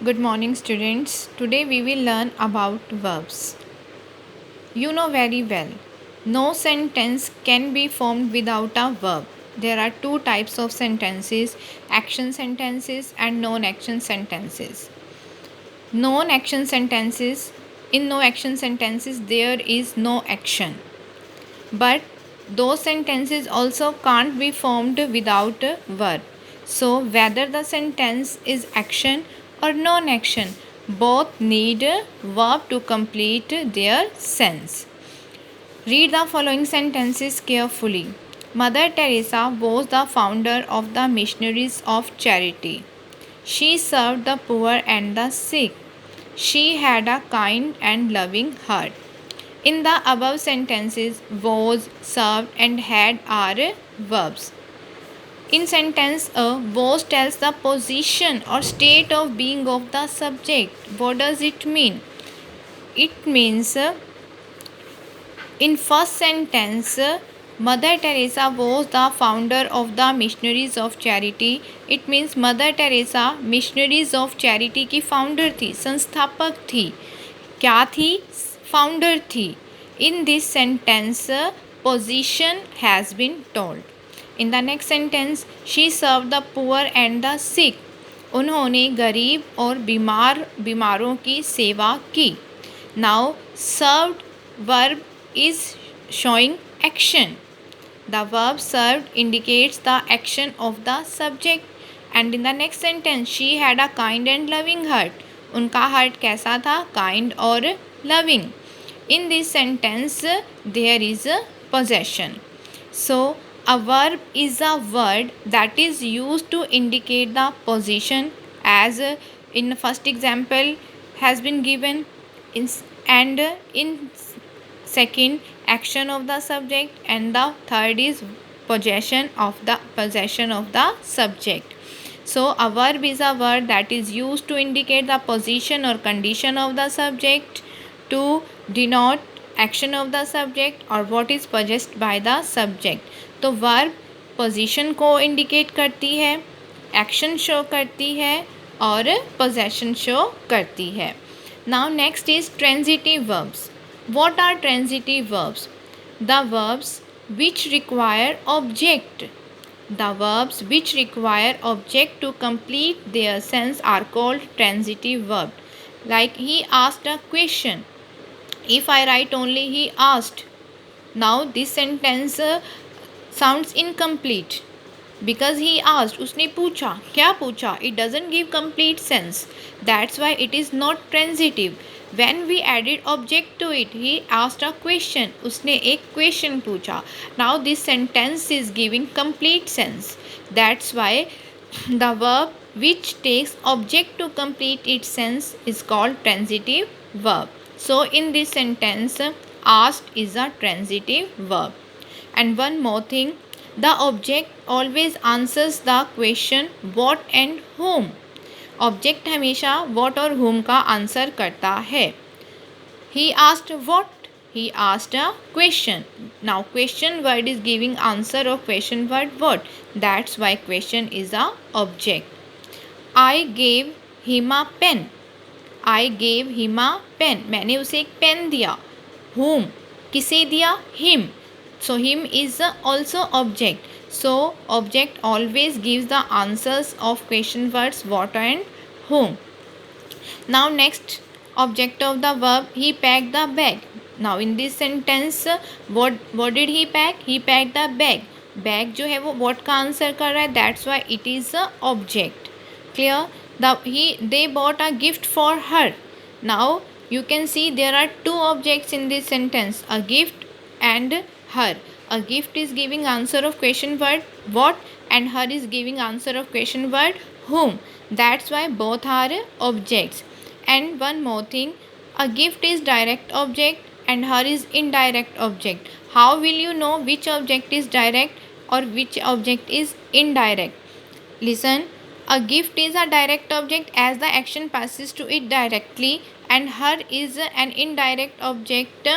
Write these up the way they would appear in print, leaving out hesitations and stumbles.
Good morning, students. Today we will learn about verbs. You know very well, no sentence can be formed without a verb. There are two types of sentences, action sentences and non action sentences. Non action sentences, in no action sentences, there is no action. But those sentences also can't be formed without a verb. So, whether the sentence is action or non action, both need a verb to complete their sense. Read the following sentences carefully. Mother Teresa was the founder of the Missionaries of Charity. She served the poor and the sick. She had a kind and loving heart. In the above sentences, was, served, and had are verbs. In sentence A, was tells the position or state of being of the subject. What does it mean? It means in first sentence, Mother Teresa was the founder of the Missionaries of Charity. It means Mother Teresa Missionaries of Charity की founder थी, संस्थापक थी. क्या थी? Founder थी. In this sentence, position has been told. In the next sentence, she served the poor and the sick. उन्होंने गरीब और बीमारों की सेवा की. Now, served verb is showing action. The verb served indicates the action of the subject. And in the next sentence, she had a kind and loving heart. उनका heart कैसा था? Kind और loving. In this sentence, there is a possession. So, a verb is a word that is used to indicate the position, as in first example has been given, and in second action of the subject, and the third is possession of the subject. So a verb is a word that is used to indicate the position or condition of the subject, to denote action of the subject or what is possessed by the subject. तो verb position को indicate करती है, action show करती है और possession show करती है. Now next is transitive verbs. What are transitive verbs? The verbs which require object. The verbs which require object to complete their sense are called transitive verb. Like he asked a question. If I write only he asked, now this sentence sounds incomplete because he asked. उसने पूछा. क्या पूछा? It doesn't give complete sense. That's why it is not transitive. When we added object to it, he asked a question. उसने एक question पूछा. Now this sentence is giving complete sense. That's why the verb which takes object to complete its sense is called transitive verb. So in this sentence, asked is a transitive verb. And one more thing, the object always answers the question what and whom. Object हमेशा what और whom का answer करता है. He asked what? He asked a question. Now question word is giving answer of question word what. That's why question is a object. I gave him a pen. I gave him a pen. मैंने उसे एक pen दिया. Whom? किसे दिया? Him. So him is also object. So object always gives the answers of question words what and whom. Now next object of the verb, he packed the bag. Now in this sentence, what did he pack? He packed the bag. Bag जो है वो what का answer कर रहा है. That's why it is a object. Clear? They bought a gift for her. Now you can see there are two objects in this sentence, a gift and her. A gift is giving answer of question word what, and her is giving answer of question word whom. That's why both are objects. And one more thing, a gift is direct object and her is indirect object. How will you know which object is direct or which object is indirect? Listen, a gift is a direct object as the action passes to it directly, and her is an indirect object,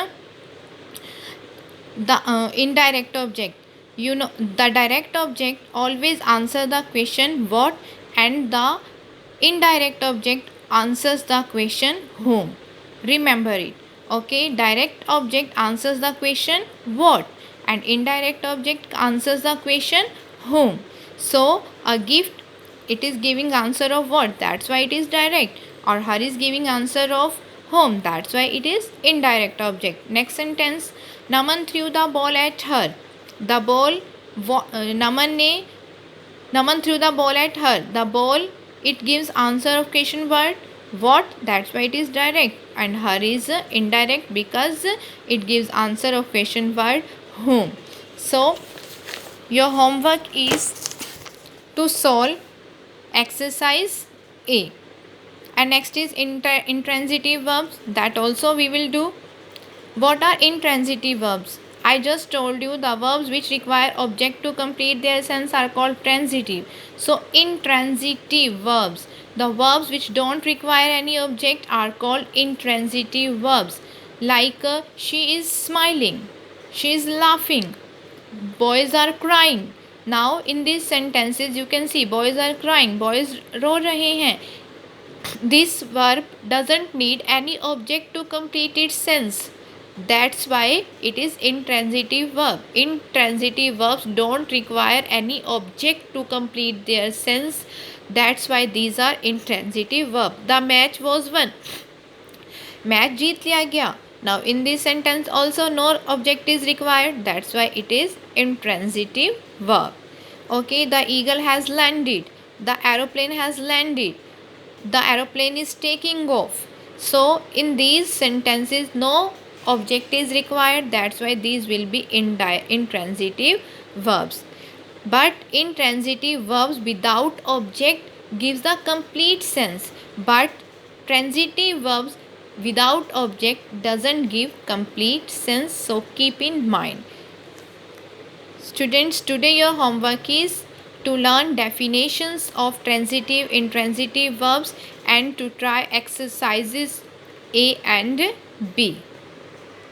the indirect object. You know, the direct object always answer the question what, and the indirect object answers the question whom. Remember it. Okay, direct object answers the question what, and indirect object answers the question whom. So a gift, it is giving answer of what, that's why it is direct. Or her is giving answer of whom, that's why it is indirect object. Next sentence, Naman threw the ball at her. The ball, Naman threw the ball at her. The ball, it gives answer of question word what, that's why it is direct. And her is indirect because it gives answer of question word whom. So your homework is to solve exercise A. And next is intransitive verbs, that also we will do. What are intransitive verbs? I just told you the verbs which require object to complete their sense are called transitive. So intransitive verbs, the verbs which don't require any object are called intransitive verbs. Like she is smiling, she is laughing, boys are crying. Now in these sentences you can see boys are crying, boys रो रहे हैं. This verb doesn't need any object to complete its sense. That's why it is intransitive verb. Intransitive verbs don't require any object to complete their sense. That's why these are intransitive verb. The match was won. Match जीत लिया गया. Now in this sentence also no object is required. That's why it is intransitive verb. Okay, the eagle has landed. The aeroplane has landed. The aeroplane is taking off. So in these sentences no object is required. That's why these will be intransitive verbs. But intransitive verbs without object gives the complete sense. But transitive verbs without object doesn't give complete sense. So keep in mind. Students, today your homework is to learn definitions of transitive, intransitive verbs and to try exercises A and B.